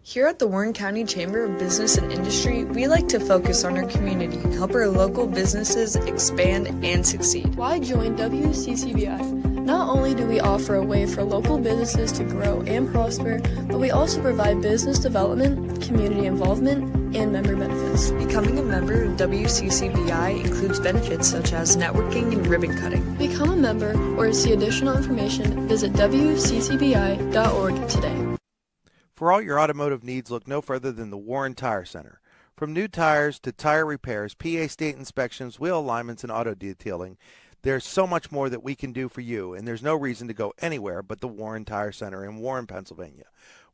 Here at the Warren County Chamber of Business and Industry, we like to focus on our community and help our local businesses expand and succeed. Why join WCCBI? Not only do we offer a way for local businesses to grow and prosper, but we also provide business development, community involvement, and member benefits. Becoming a member of WCCBI includes benefits such as networking and ribbon cutting. Become a member or to see additional information, visit WCCBI.org today. For all your automotive needs, look no further than the Warren Tire Center. From new tires to tire repairs, PA state inspections, wheel alignments, and auto detailing, there's so much more that we can do for you, and there's no reason to go anywhere but the Warren Tire Center in Warren, Pennsylvania.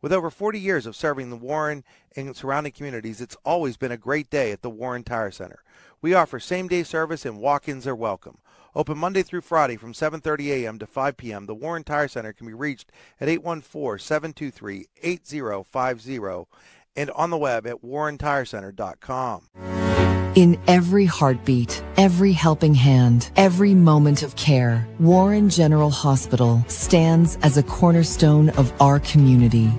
With over 40 years of serving the Warren and surrounding communities, it's always been a great day at the Warren Tire Center. We offer same-day service and walk-ins are welcome. Open Monday through Friday from 7:30 a.m. to 5 p.m., the Warren Tire Center can be reached at 814-723-8050 and on the web at warrentirecenter.com. In every heartbeat, every helping hand, every moment of care, Warren General Hospital stands as a cornerstone of our community.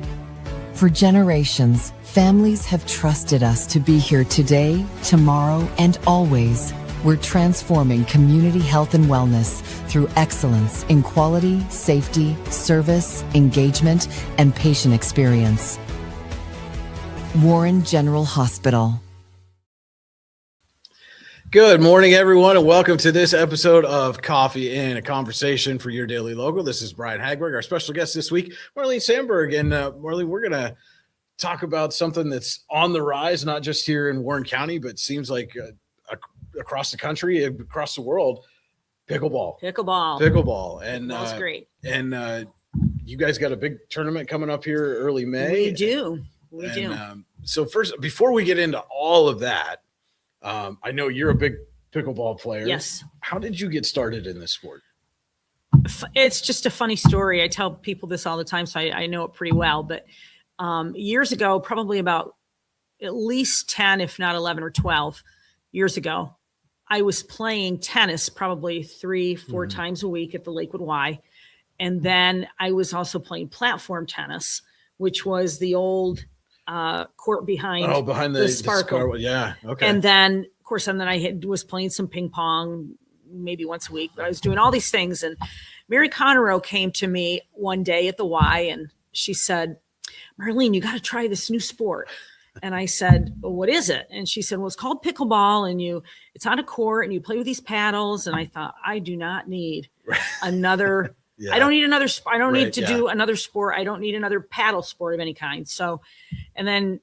For generations, families have trusted us to be here today, tomorrow, and always. We're transforming community health and wellness through excellence in quality, safety, service, engagement, and patient experience. Warren General Hospital. Good morning, everyone, and welcome to this episode of Coffee and a Conversation for Your Daily Local. This is Brian Hagberg. Our special guest this week, Marlene Sandberg. And Marlene, we're going to talk about something that's on the rise, not just here in Warren County, but seems like across the country, across the world, pickleball. And that's great. And you guys got a big tournament coming up here early May. We do. So first, before we get into all of that, I know you're a big pickleball player. Yes. How did you get started in this sport? It's just a funny story. I tell people this all the time, so I know it pretty well. But years ago, probably about at least 10, if not 11 or 12 years ago, I was playing tennis probably 3-4 times a week at the Lakewood Y. And then I was also playing platform tennis, which was the old court behind the Sparkle. Yeah. Okay. And then, of course, I was playing some ping pong maybe once a week, but I was doing all these things. And Mary Conroe came to me one day at the Y and she said, Marlene, you got to try this new sport. And I said, well, what is it? And she said, well, it's called pickleball and it's on a court and you play with these paddles. And I thought, I do not need another yeah. I don't need another. I don't need to do another sport. I don't need another paddle sport of any kind. So, and then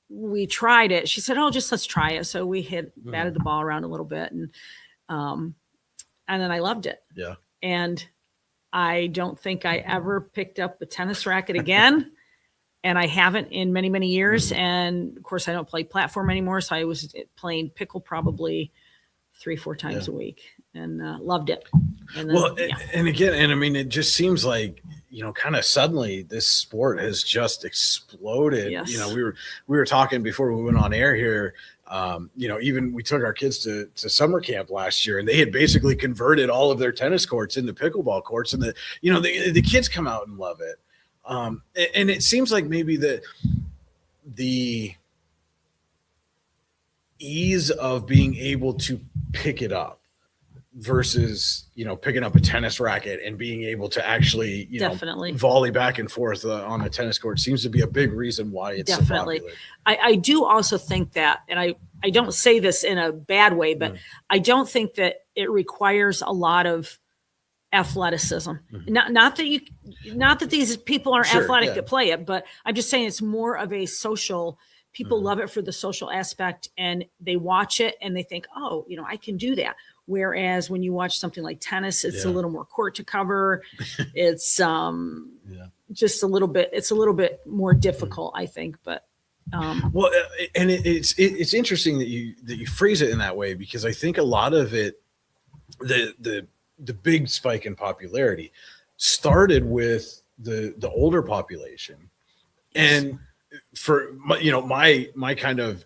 we tried it. She said, "Oh, let's try it." So we batted the ball around a little bit, and then I loved it. Yeah. And I don't think I ever picked up a tennis racket again, and I haven't in many, many years. And of course, I don't play platform anymore. So I was playing pickle probably 3-4 times a week, and loved it. And then, and again, I mean, it just seems like, kind of suddenly this sport has just exploded. Yes. We were talking before we went on air here. Even we took our kids to summer camp last year, and they had basically converted all of their tennis courts into pickleball courts, and the kids come out and love it. And it seems like maybe the ease of being able to pick it up versus, picking up a tennis racket and being able to actually, definitely volley back and forth on the tennis court seems to be a big reason why it's definitely so popular. I do also think that, and I don't say this in a bad way, but I don't think that it requires a lot of athleticism. Not that these people aren't athletic that play it, but I'm just saying it's more of a social. People love it for the social aspect, and they watch it and they think, oh, I can do that. Whereas when you watch something like tennis, it's a little more court to cover. It's just a little bit more difficult, I think. But and it's interesting that you phrase it in that way, because I think a lot of it, the big spike in popularity started with the older population. And for my kind of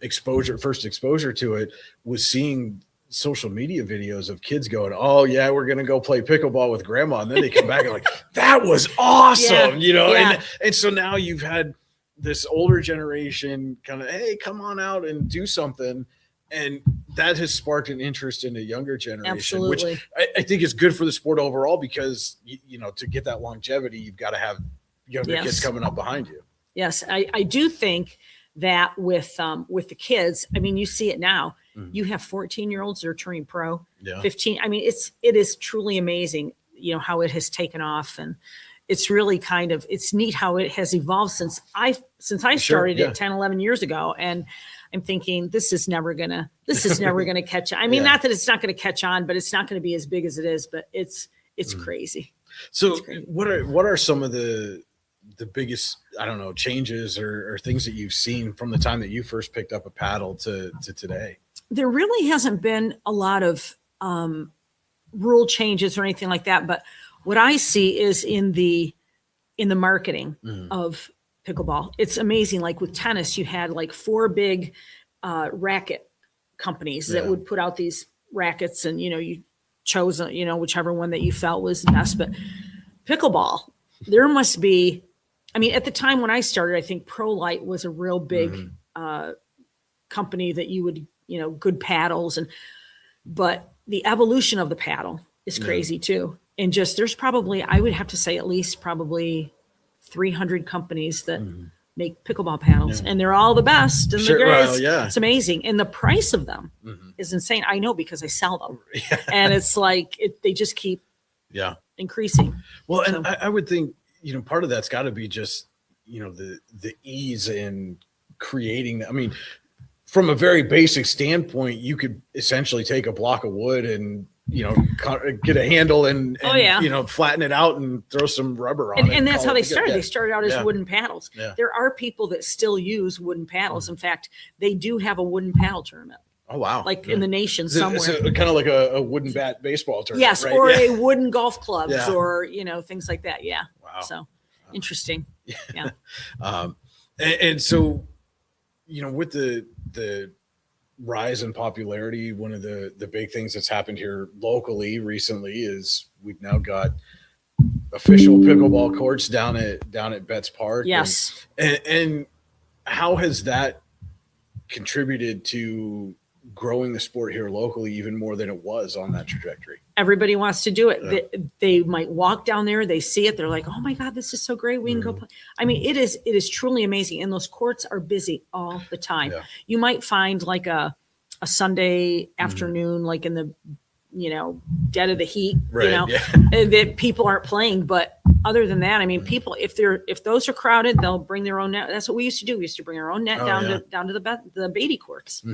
first exposure to it was seeing social media videos of kids going, oh yeah, we're going to go play pickleball with grandma. And then they come back and like, that was awesome. And so now you've had this older generation kind of, hey, come on out and do something. And that has sparked an interest in the younger generation, Absolutely. which I think is good for the sport overall, because, you know, to get that longevity, you've got to have younger kids coming up behind you. Yes, I do think that with the kids, I mean, you see it now. You have 14-year-olds that are turning pro, 15. I mean, it is truly amazing, you know, how it has taken off, and it's really it's neat how it has evolved since I started it 10, 11 years ago. And I'm thinking this is never gonna catch on. I mean, not that it's not gonna catch on, but it's not gonna be as big as it is, but it's crazy. So what are some of the biggest, I don't know, changes or things that you've seen from the time that you first picked up a paddle to today? There really hasn't been a lot of rule changes or anything like that, but what I see is in the marketing of pickleball, it's amazing. Like with tennis, you had like 4 big racket companies that would put out these rackets, and, you know, you chose, you know, whichever one that you felt was the best. But pickleball, there must be, I mean, at the time when I started, I think Pro Light was a real big company that you would, you know, good paddles, but the evolution of the paddle is crazy too. And just, there's probably, I would have to say at least probably 300 companies that make pickleball paddles, and they're all the best and the greatest. It's amazing. And the price of them is insane. I know, because I sell them, and it's like, they just keep increasing. Well, and I would think, you know, part of that's got to be just, you know, the ease in creating. I mean, from a very basic standpoint, you could essentially take a block of wood and, you know, get a handle and you know, flatten it out and throw some rubber on it. And that's how they started. They started out as wooden paddles. There are people that still use wooden paddles. In fact, they do have a wooden paddle tournament. Oh, wow. Like in the nation somewhere. It's kind of like a wooden bat baseball tournament. Yes, right? Or a wooden golf clubs or, you know, things like that. Yeah. Wow. So interesting. Yeah. And so, you know, with the rise in popularity, one of the big things that's happened here locally recently is we've now got official pickleball courts down at Betts Park. Yes. And how has that contributed to growing the sport here locally even more than it was on that trajectory? Everybody wants to do it. They might walk down there, they see it, they're like, oh my God, this is so great. We can go play. I mean, it is truly amazing. And those courts are busy all the time. You might find like a Sunday afternoon, like in the, you know, dead of the heat, you know, that people aren't playing. But other than that, I mean, people, if those are crowded, they'll bring their own net. That's what we used to do. We used to bring our own net down to the Beatty courts.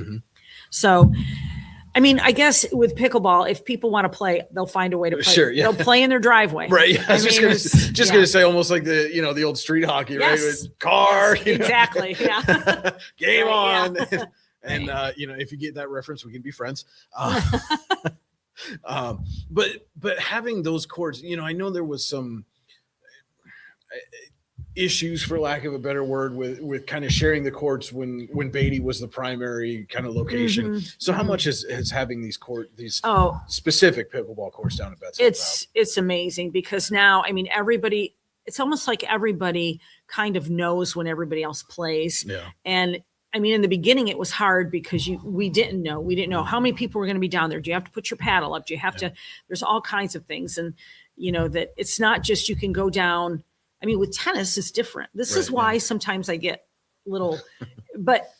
So, I mean, I guess with pickleball, if people want to play, they'll find a way to play. They'll play in their driveway. Right. Yeah. I was just going to say, almost like the old street hockey, right? With car. Exactly. Yeah. Game on. And, you know, if you get that reference, we can be friends. But having those courts, you know, I know there was some issues, for lack of a better word, with kind of sharing the courts when Beatty was the primary kind of location. So how much is having these specific pickleball courts down at Betts? It's amazing, because now, I mean, everybody, it's almost like everybody kind of knows when everybody else plays. And I mean, in the beginning, it was hard because we didn't know how many people were going to be down there. Do you have to put your paddle up? Do you have to, there's all kinds of things. And, you know, that it's not just, you can go down. I mean, with tennis, it's different. This is why sometimes I get little, but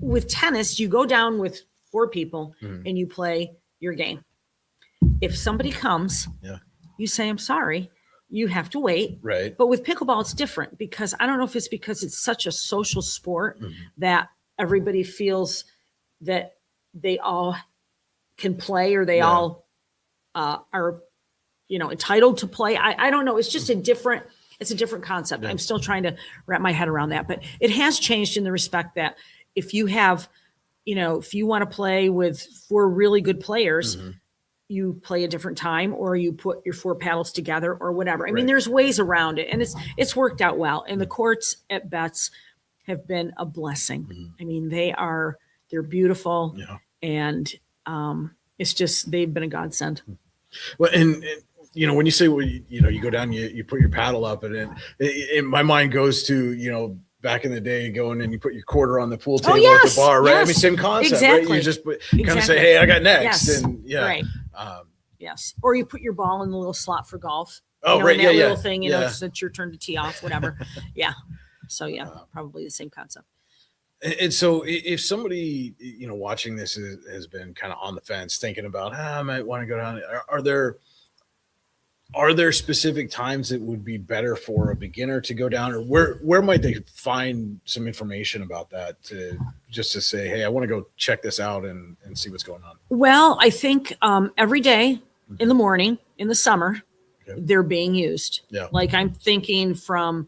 with tennis, you go down with 4 people and you play your game. If somebody comes, you say, I'm sorry. You have to wait. Right. But with pickleball, it's different, because I don't know if it's because it's such a social sport that everybody feels that they all can play, or they all are, you know, entitled to play. I don't know. It's just a different concept. I'm still trying to wrap my head around that, but it has changed in the respect that if you have, you know, if you want to play with 4 really good players, you play a different time, or you put your 4 paddles together, or whatever. I mean, there's ways around it, and it's worked out well. And the courts at Betts have been a blessing. I mean, they're beautiful, and it's just, they've been a godsend. Well, and you know, when you say, well, you know, you go down, you put your paddle up, and my mind goes to, you know, back in the day going and you put your quarter on the pool Oh, table at the bar, right? I mean, same concept, exactly. right? You just kind of say, hey, I got next. Yes. And yeah. Right. Yes. Or you put your ball in the little slot for golf. Oh, you know, right. in that Yeah. little thing, you know, Yeah. it's your turn to tee off, whatever. Yeah. So yeah, probably the same concept. And so if somebody, you know, watching this has been kind of on the fence thinking about, I might want to go down. Are there specific times that would be better for a beginner to go down, or where might they find some information about that to say, hey, I want to go check this out and see what's going on? Well, I think every day in the morning in the summer, they're being used. Yeah. Like I'm thinking from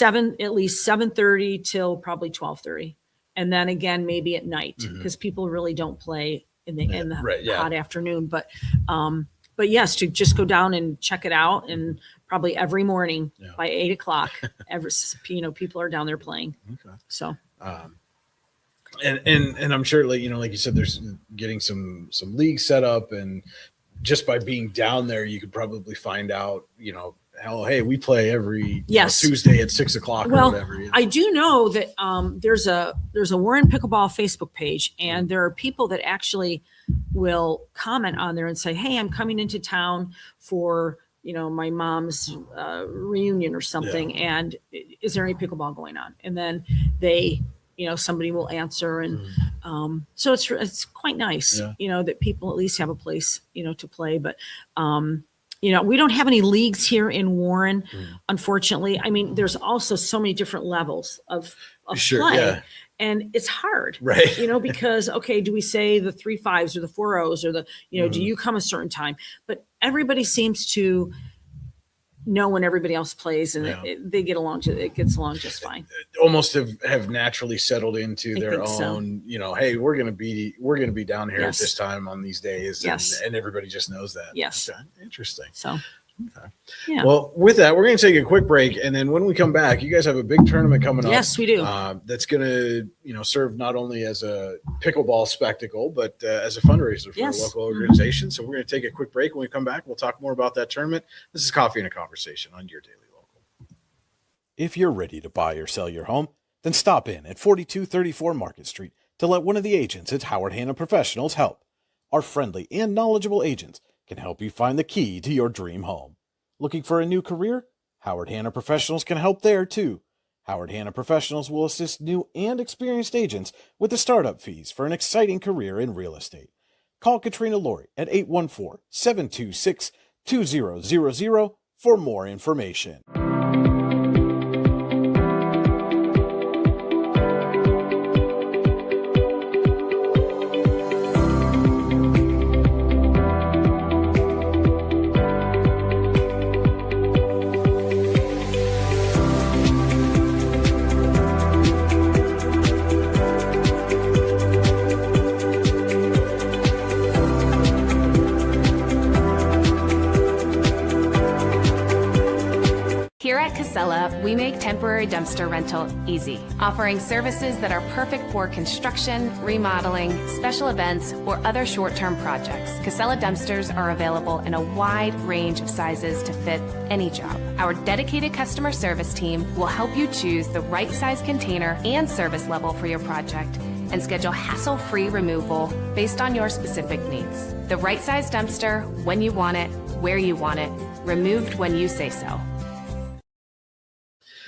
at least 7:30 till probably 12:30. And then again, maybe at night, because people really don't play in the hot afternoon. But yes, to just go down and check it out, and probably every morning by 8 o'clock, people are down there playing. Okay. So, and I'm sure, like you said, there's getting some leagues set up, and just by being down there, you could probably find out, hey, we play every Tuesday at 6 o'clock or whatever. I do know that there's a Warren Pickleball Facebook page, and there are people that actually will comment on there and say, hey, I'm coming into town for my mom's reunion or something, and is there any pickleball going on? And then they somebody will answer, and so it's quite nice that people at least have a place to play. But we don't have any leagues here in Warren, unfortunately. I mean, there's also so many different levels of play. And it's hard, right? Because, do we say the 3-5s or the 4-0s or the, do you come a certain time? But everybody seems to know when everybody else plays, and it gets along just fine. Almost have naturally settled into their own, hey, we're going to be down here at this time on these days. And everybody just knows that. Yes. Okay. Interesting. So. Okay. Yeah. Well, with that, we're going to take a quick break, and then when we come back, you guys have a big tournament coming up. Yes, we do. That's going to, serve not only as a pickleball spectacle, but as a fundraiser for a local organization. So we're going to take a quick break. When we come back, we'll talk more about that tournament. This is Coffee and a Conversation on your Daily Local. If you're ready to buy or sell your home, then stop in at 4234 Market Street to let one of the agents at Howard Hanna Professionals help. Our friendly and knowledgeable agents can help you find the key to your dream home. Looking for a new career? Howard Hanna Professionals can help there too. Howard Hanna Professionals will assist new and experienced agents with the startup fees for an exciting career in real estate. Call Katrina Laurie at 814-726-2000 for more information. Here at Casella, we make temporary dumpster rental easy, offering services that are perfect for construction, remodeling, special events, or other short-term projects. Casella dumpsters are available in a wide range of sizes to fit any job. Our dedicated customer service team will help you choose the right size container and service level for your project and schedule hassle-free removal based on your specific needs. The right size dumpster, when you want it, where you want it, removed when you say so.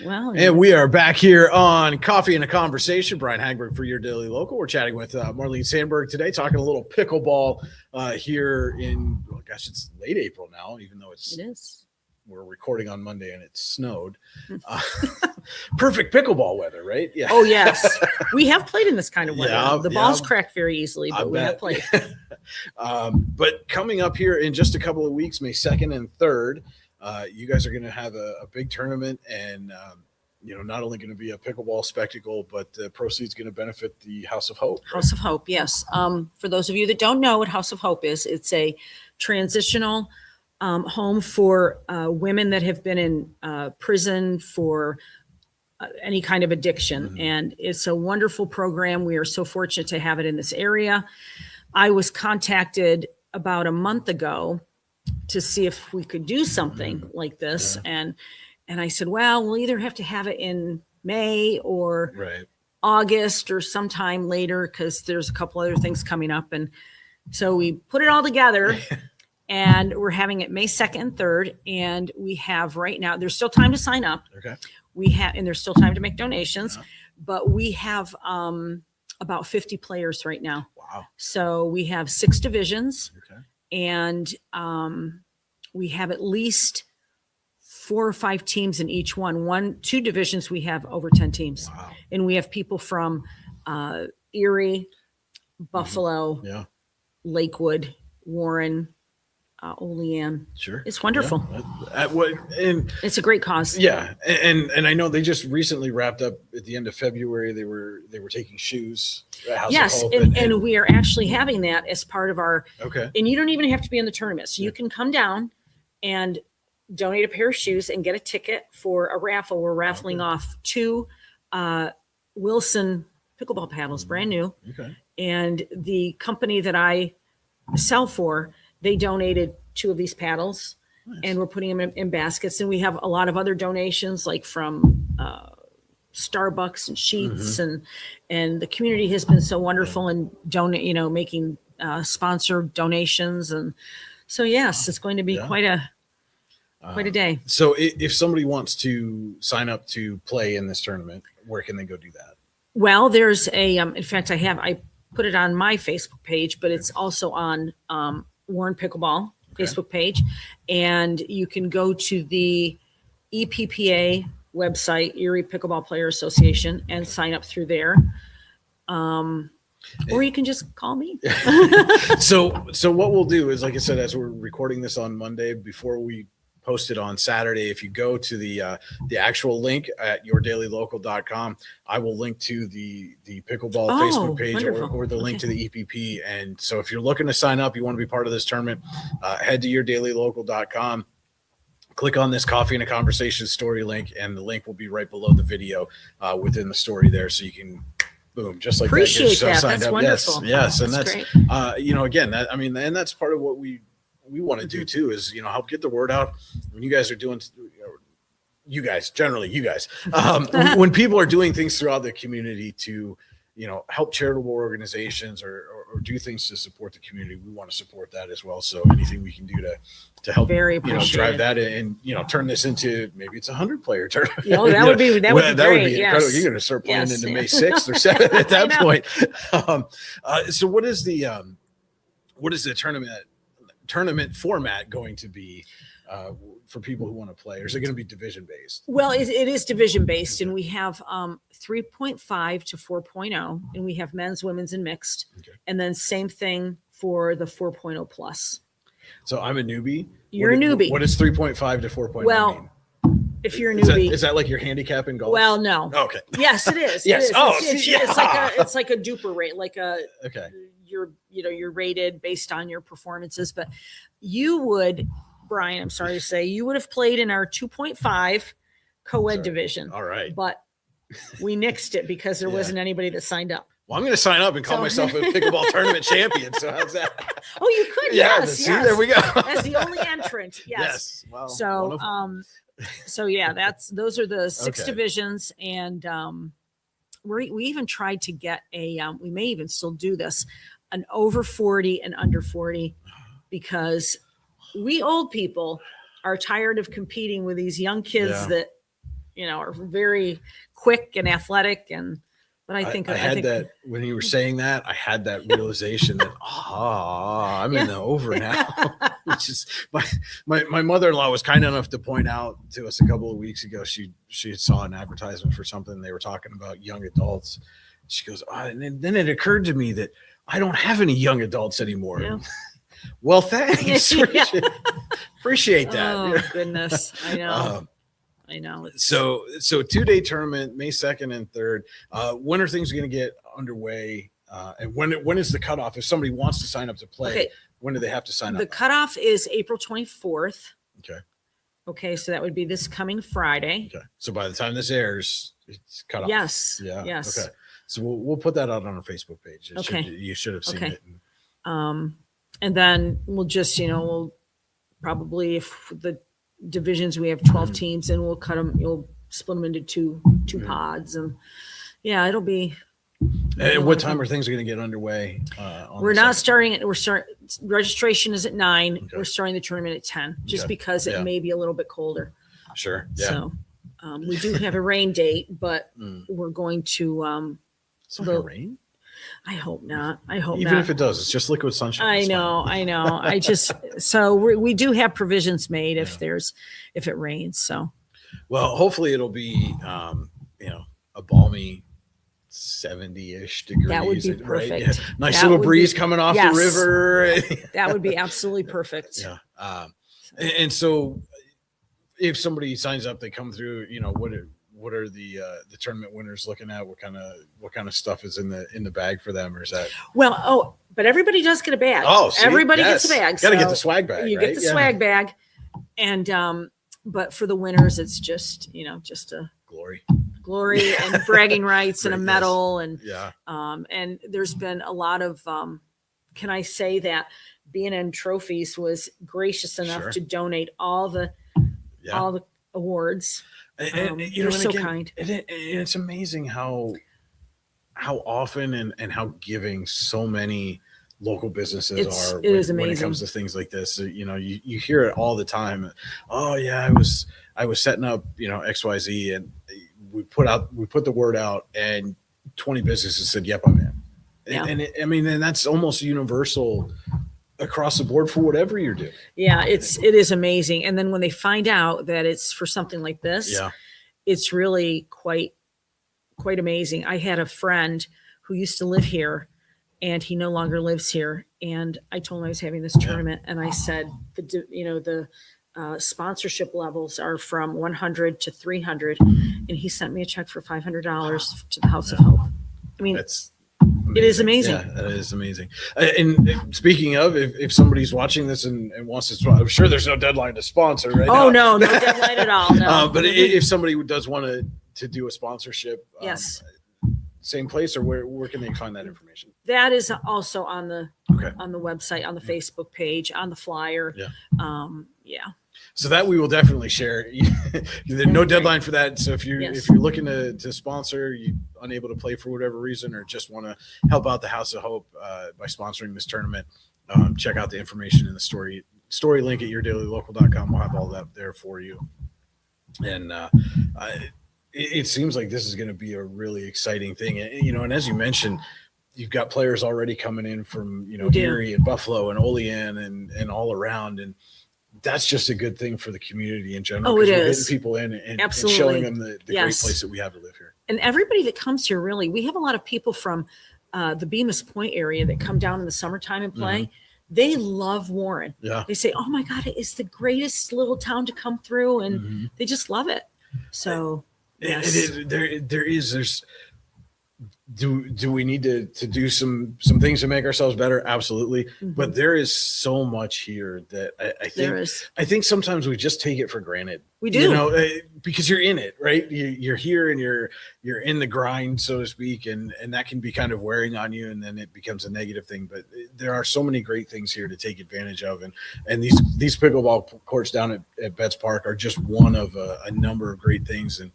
Well, and we are back here on Coffee and a Conversation. Brian Hagberg for your Daily Local. We're chatting with Marlene Sandberg today, talking a little pickleball here in, it's late April now, even though it is. We're recording on Monday and it snowed. Perfect pickleball weather, right? Yeah. Oh, yes. We have played in this kind of weather. The balls crack very easily, but we have played. But coming up here in just a couple of weeks, May 2nd and 3rd, you guys are going to have a big tournament, and not only going to be a pickleball spectacle, but the proceeds going to benefit the House of Hope. Right? House of Hope, yes. For those of you that don't know what House of Hope is, it's a transitional home for women that have been in prison for any kind of addiction, and it's a wonderful program. We are so fortunate to have it in this area. I was contacted about a month ago to see if we could do something like this. And I said, well, we'll either have to have it in May or Right. August or sometime later, because there's a couple other things coming up. And so we put it all together and we're having it May 2nd and 3rd. And we have right now, there's still time to sign up. Okay. And there's still time to make donations, Yeah. but we have about 50 players right now. Wow. So we have 6 divisions. Okay. And we have at least 4 or 5 teams in each one. 2 divisions, we have over 10 teams. Wow. And we have people from Erie, Buffalo, Yeah. Lakewood, Warren, Olean. Sure. It's wonderful. And It's a great cause. yeah, and I know they just recently wrapped up at the end of February. They were taking shoes. At House of Yes, Hope and we are actually having that as part of our. okay. And you don't even have to be in the tournament, so you can come down and donate a pair of shoes and get a ticket for a raffle. We're raffling off 2 Wilson pickleball paddles, brand new. Okay. And the company that I sell for, they donated 2 of these paddles. Nice. And we're putting them in baskets. And we have a lot of other donations, like from Starbucks and Sheets, and the community has been so wonderful in making sponsor donations. And so, yes, it's going to be Yeah. quite a day. So if somebody wants to sign up to play in this tournament, where can they go do that? Well, there's in fact, I put it on my Facebook page, but it's also on Warren Pickleball Facebook page. And you can go to the EPPA website, Erie Pickleball Player Association, and sign up through there. Or you can just call me. So what we'll do is, like I said, as we're recording this on Monday, before we post it on Saturday, if you go to the actual link at yourdailylocal.com, I will link to the pickleball Facebook page or the link to the EPP. And so if you're looking to sign up, you want to be part of this tournament, head to yourdailylocal.com, click on this Coffee and a Conversation story link, and the link will be right below the video within the story there. So you can boom, just like Appreciate that. Get yourself that. signed That's up. wonderful. Yes. And That's that's, great. again, and that's part of what we want to do too, is, help get the word out. When you guys are doing, you guys, when people are doing things throughout the community to, help charitable organizations or do things to support the community, we want to support that as well. So anything we can do to help, Very drive appreciated. that and, turn this into, maybe it's 100-player tournament. That would be great. Incredible. Yes. You're going to start playing Yes. into May 6th or 7th at that know. point. So what is the tournament format going to be for people who want to play? Or is it going to be division based? Well, it is division based, and we have 3.5 to 4.0, and we have men's, women's, and mixed. Okay. And then same thing for the 4.0 plus. So I'm a newbie. You're a newbie. What does 3.5 to 4.0 Well, mean? If you're a Is newbie, that like your handicap in golf? well, no. Okay. Yes, it is. Yes. It is. Oh, it's like a duper rate, like Okay. you're rated based on your performances. But you would, Brian, I'm sorry to say, you would have played in our 2.5 co-ed division. All right. But we nixed it because there Yeah. wasn't anybody that signed up. Well, I'm going to sign up and call myself a pickleball tournament champion. So how's that? Oh, you could. Yeah. Yes, See, yes. there we go. As the only entrant. Yes. Wow. So, so yeah, those are the 6 Okay. divisions. And we even tried to get we may even still do this, an over 40 and under 40, because we old people are tired of competing with these young kids that, are very quick and athletic. But I think I had that when you were saying that, I had that realization that, I'm in the over now, which is my mother-in-law was kind enough to point out to us a couple of weeks ago. She saw an advertisement for something. They were talking about young adults. She goes, and then it occurred to me that I don't have any young adults anymore. Yeah. Well, thanks. Appreciate that. Oh goodness. I know. I know. So 2-day tournament, May 2nd and 3rd. When are things going to get underway? And when is the cutoff? If somebody wants to sign up to play, when do they have to sign The up? cutoff is April 24th. Okay. Okay, so that would be this coming Friday. Okay. So by the time this airs, it's cut off. Yes. Yeah. Yes. Okay. So we'll put that out on our Facebook page. Okay. You should have seen Okay. it. And then we'll just, we'll probably, if the divisions, we have 12 teams, and we'll cut them, you'll split them into two pods, and yeah, it'll be. And what time are things going to get underway? We're not starting it. Registration is at 9. Okay. We're starting the tournament at 10, just Okay. because it may be a little bit colder. Sure. Yeah. So we do have a rain date, but we're going to. It's not gonna rain. I hope not. I hope Even not. if it does, it's just liquid sunshine. I It's know. fine. I know. I just so we do have provisions made if it rains. So Well, hopefully it'll be a balmy 70-ish degrees. That would be right? perfect. Yeah. Nice That little would breeze be- coming off Yes. the river. that would be absolutely perfect. Yeah. And so if somebody signs up, they come through, what are the tournament winners looking at? What kind of stuff is in the bag for them, or is that? Well, but everybody does get a bag. Oh, see? Everybody Yes. gets a bag. Got to get so the swag bag. You right? get the Yeah. swag bag, and but for the winners, it's just a Glory. and bragging rights and a Right, yes. medal, and Yeah. and there's been a lot of can I say that B&N Trophies was gracious enough Sure. to donate all the awards. And They're so kind. And it's amazing how often and how giving so many local businesses are It is when it amazing. comes to things like this. You hear it all the time. Oh yeah, I was setting up XYZ, and we put the word out, and 20 businesses said, "Yep, I'm in." Yeah. And that's almost universal across the board for whatever you're doing. Yeah, it is amazing. And then when they find out that it's for something like this, Yeah. it's really quite amazing. I had a friend who used to live here, and he no longer lives here. And I told him I was having this tournament, and I said the sponsorship levels are from 100 to 300, and he sent me a check for $500 to the House of Hope. I mean, it is amazing. Yeah, that is amazing. And speaking of, if somebody's watching this and wants to sponsor, I'm sure there's no deadline to sponsor right now. Oh no deadline at all. No. But if somebody does want to do a sponsorship, Yes. Same place, or where can they find that information? That is also on the Okay. on the website, on the Facebook page, on the flyer. Yeah. Yeah. So that we will definitely share. There's no deadline for that. So if you're looking to sponsor, you unable to play for whatever reason, or just want to help out the House of Hope by sponsoring this tournament, check out the information in the story link at yourdailylocal.com. We'll have all that there for you. And it seems like this is going to be a really exciting thing. And as you mentioned, you've got players already coming in from Erie and Buffalo and Olean and all around, and that's just a good thing for the community in general. Oh, it 'cause we're is. getting people in and Absolutely. showing them the great Yes. place that we have to live here. And everybody that comes here, really, we have a lot of people from the Bemis Point area that come down in the summertime and play. They love Warren. Yeah. They say, "Oh my God, it's the greatest little town to come through," and they just love it. So yes. There's do we need to do some things to make ourselves better? Absolutely. But there is so much here that I think sometimes we just take it for granted. We do. Because you're in it, right? You're here and you're in the grind, so to speak, and that can be kind of wearing on you, and then it becomes a negative thing. But there are so many great things here to take advantage of, and these pickleball courts down at Betts Park are just one of a number of great things. And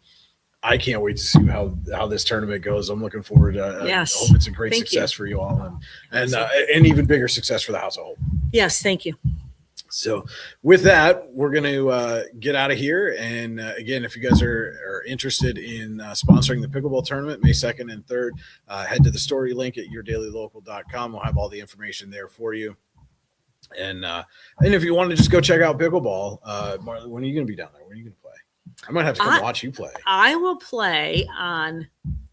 I can't wait to see how this tournament goes. I'm looking forward to Yes. I hope it's a great Thank success you. for you all, and even bigger success for the House of Hope. Yes, thank you. So with that, we're going to get out of here. And again, if you guys are interested in sponsoring the pickleball tournament, May 2nd and 3rd, head to the story link at yourdailylocal.com. We'll have all the information there for you. And if you want to just go check out pickleball, Marlene, when are you going to be down there? When are you going to play? I might have to come watch you play. I will play on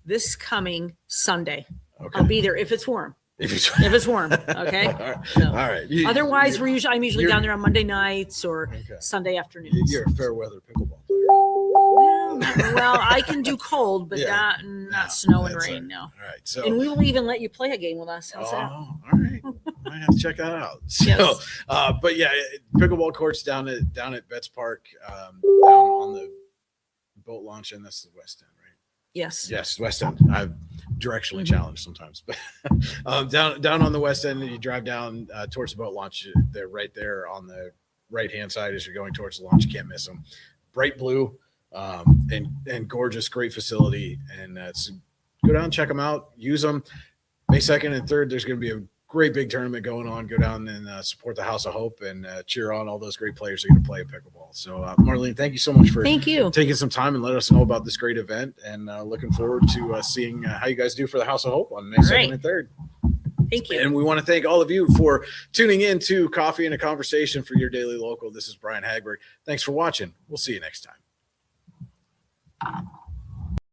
this coming Sunday. Okay. I'll be there if it's warm. If it's warm, okay. All right. So, All right. otherwise, I'm usually you're- down there on Monday nights or Okay. Sunday afternoons. You're a fair weather pickleball player. Well, I can do no, but not snow and that's rain. it. No. All right. So. And we will even let you play a game with us. How's that? All right. I have to check that out. So, Yes. but yeah, pickleball courts down at Betts Park, down on the boat launch, and that's the West End, right? Yes. West End. I'm directionally challenged sometimes, but down on the West End, and you drive down towards the boat launch. They're right there on the right hand side as you're going towards the launch. You can't miss them. Bright blue. and gorgeous, great facility. And go down, check them out, use them. May 2nd and 3rd, there's going to be a great big tournament going on. Go down and support the House of Hope and cheer on all those great players who are going to play pickleball. So, Marlene, thank you so much for taking some time and let us know about this great event. And looking forward to seeing how you guys do for the House of Hope on May 2nd and 3rd. Thank you. And we want to thank all of you for tuning in to Coffee and a Conversation for your daily local. This is Brian Hagberg. Thanks for watching. We'll see you next time.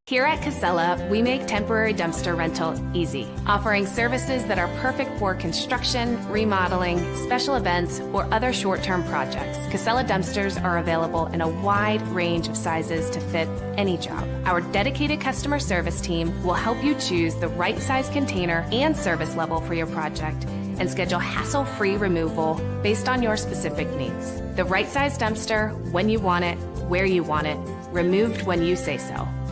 Here at Casella, we make temporary dumpster rental easy, offering services that are perfect for construction, remodeling, special events, or other short-term projects. Casella dumpsters are available in a wide range of sizes to fit any job. Our dedicated customer service team will help you choose the right size container and service level for your project and schedule hassle-free removal based on your specific needs. The right size dumpster, when you want it, where you want it, removed when you say so.